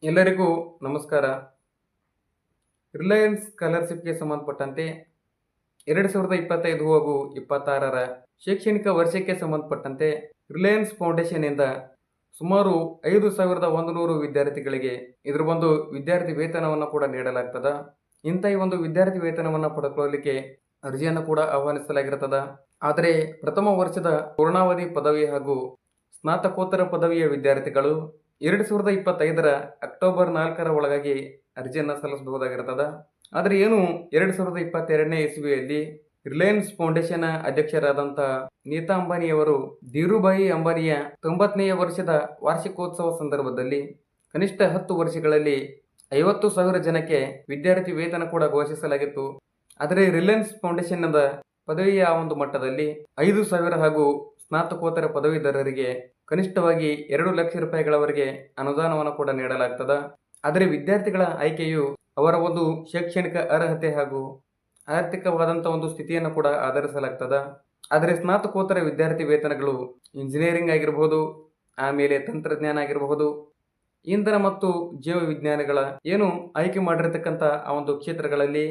ಎಲ್ಲರಿಗೂ ನಮಸ್ಕಾರ. ರಿಲಯನ್ಸ್ ಸ್ಕಾಲರ್‌ಶಿಪ್‌ಗೆ ಸಂಬಂಧಪಟ್ಟಂತೆ 2025 ಹಾಗೂ 26ರ ಶೈಕ್ಷಣಿಕ ವರ್ಷಕ್ಕೆ ಸಂಬಂಧಪಟ್ಟಂತೆ ರಿಲಯನ್ಸ್ ಫೌಂಡೇಶನ್‌ನಿಂದ ಸುಮಾರು 5,100 ವಿದ್ಯಾರ್ಥಿಗಳಿಗೆ ಇದರ ಒಂದು ವಿದ್ಯಾರ್ಥಿ ವೇತನವನ್ನು ಕೂಡ ನೀಡಲಾಗ್ತದೆ. ಇಂಥ ಈ ಒಂದು ವಿದ್ಯಾರ್ಥಿ ವೇತನವನ್ನು ಪಡೆದುಕೊಳ್ಳಲಿಕ್ಕೆ ಅರ್ಜಿಯನ್ನು ಕೂಡ ಆಹ್ವಾನಿಸಲಾಗಿರುತ್ತದೆ. ಆದರೆ ಪ್ರಥಮ ವರ್ಷದ ಪೂರ್ಣಾವಧಿ ಪದವಿ ಹಾಗೂ ಸ್ನಾತಕೋತ್ತರ ಪದವಿಯ ವಿದ್ಯಾರ್ಥಿಗಳು 2025ರ ಅಕ್ಟೋಬರ್ 4ರ ಒಳಗಾಗಿ ಅರ್ಜಿಯನ್ನು ಸಲ್ಲಿಸಬಹುದಾಗಿರ್ತದೆ. ಆದರೆ ಏನು 2022ನೇ ಇಸವಿಯಲ್ಲಿ ರಿಲಯನ್ಸ್ ಫೌಂಡೇಶನ್ ಅಧ್ಯಕ್ಷರಾದಂಥ ನೀತಾ ಅಂಬಾನಿಯವರು ಧೀರುಭಾಯಿ ಅಂಬಾನಿಯ 90ನೇ ವರ್ಷದ ವಾರ್ಷಿಕೋತ್ಸವ ಸಂದರ್ಭದಲ್ಲಿ ಕನಿಷ್ಠ 10 ವರ್ಷಗಳಲ್ಲಿ 50,000 ಜನಕ್ಕೆ ವಿದ್ಯಾರ್ಥಿ ವೇತನ ಕೂಡ ಘೋಷಿಸಲಾಗಿತ್ತು. ಆದರೆ ರಿಲಯನ್ಸ್ ಫೌಂಡೇಶನ್ನಿಂದ ಪದವಿಯ ಒಂದು ಮಟ್ಟದಲ್ಲಿ 5,000 ಹಾಗೂ ಸ್ನಾತಕೋತ್ತರ ಪದವೀಧರರಿಗೆ ಕನಿಷ್ಠವಾಗಿ 2 ಲಕ್ಷ ರೂಪಾಯಿಗಳವರೆಗೆ ಅನುದಾನವನ್ನು ಕೂಡ ನೀಡಲಾಗ್ತದೆ. ಆದರೆ ವಿದ್ಯಾರ್ಥಿಗಳ ಆಯ್ಕೆಯು ಅವರ ಒಂದು ಶೈಕ್ಷಣಿಕ ಅರ್ಹತೆ ಹಾಗೂ ಆರ್ಥಿಕವಾದಂಥ ಒಂದು ಸ್ಥಿತಿಯನ್ನು ಕೂಡ ಆಧರಿಸಲಾಗ್ತದೆ. ಆದರೆ ಸ್ನಾತಕೋತ್ತರ ವಿದ್ಯಾರ್ಥಿ ವೇತನಗಳು ಇಂಜಿನಿಯರಿಂಗ್ ಆಗಿರಬಹುದು, ಆಮೇಲೆ ತಂತ್ರಜ್ಞಾನ ಆಗಿರಬಹುದು, ಇಂಧನ ಮತ್ತು ಜೀವ ವಿಜ್ಞಾನಗಳ ಏನು ಆಯ್ಕೆ ಮಾಡಿರತಕ್ಕಂಥ ಆ ಒಂದು ಕ್ಷೇತ್ರಗಳಲ್ಲಿ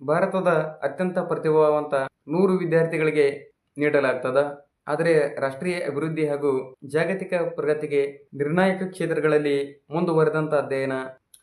ಭಾರತದ ಅತ್ಯಂತ ಪ್ರತಿಭಾವಂತ 100 ವಿದ್ಯಾರ್ಥಿಗಳಿಗೆ ನೀಡಲಾಗ್ತದೆ. ಆದರೆ ರಾಷ್ಟ್ರೀಯ ಅಭಿವೃದ್ಧಿ ಹಾಗೂ ಜಾಗತಿಕ ಪ್ರಗತಿಗೆ ನಿರ್ಣಾಯಕ ಕ್ಷೇತ್ರಗಳಲ್ಲಿ ಮುಂದುವರೆದಂಥ ಅಧ್ಯಯನ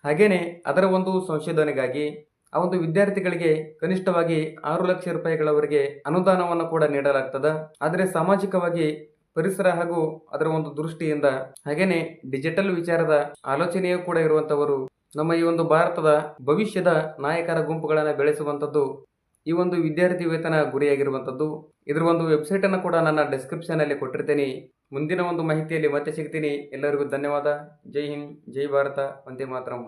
ಹಾಗೇನೆ ಅದರ ಒಂದು ಸಂಶೋಧನೆಗಾಗಿ ಆ ಒಂದು ವಿದ್ಯಾರ್ಥಿಗಳಿಗೆ ಕನಿಷ್ಠವಾಗಿ 6 ಲಕ್ಷ ರೂಪಾಯಿಗಳವರೆಗೆ ಅನುದಾನವನ್ನು ಕೂಡ ನೀಡಲಾಗ್ತದೆ. ಆದರೆ ಸಾಮಾಜಿಕವಾಗಿ ಪರಿಸರ ಹಾಗೂ ಅದರ ಒಂದು ದೃಷ್ಟಿಯಿಂದ ಹಾಗೇನೆ ಡಿಜಿಟಲ್ ವಿಚಾರದ ಆಲೋಚನೆಯೂ ಕೂಡ ಇರುವಂಥವರು ನಮ್ಮ ಈ ಒಂದು ಭಾರತದ ಭವಿಷ್ಯದ ನಾಯಕರ ಗುಂಪುಗಳನ್ನು ಬೆಳೆಸುವಂಥದ್ದು ಈ ಒಂದು ವಿದ್ಯಾರ್ಥಿ ವೇತನ ಗುರಿಯಾಗಿರುವಂಥದ್ದು. ಇದರ ಒಂದು ವೆಬ್ಸೈಟನ್ನು ಕೂಡ ನನ್ನ ಡಿಸ್ಕ್ರಿಪ್ಷನಲ್ಲಿ ಕೊಟ್ಟಿರ್ತೀನಿ. ಮುಂದಿನ ಒಂದು ಮಾಹಿತಿಯಲ್ಲಿ ಮತ್ತೆ ಸಿಗ್ತೀನಿ. ಎಲ್ಲರಿಗೂ ಧನ್ಯವಾದ. ಜೈ ಹಿಂದ್, ಜೈ ಭಾರತ, ವಂದೇ ಮಾತರಂ.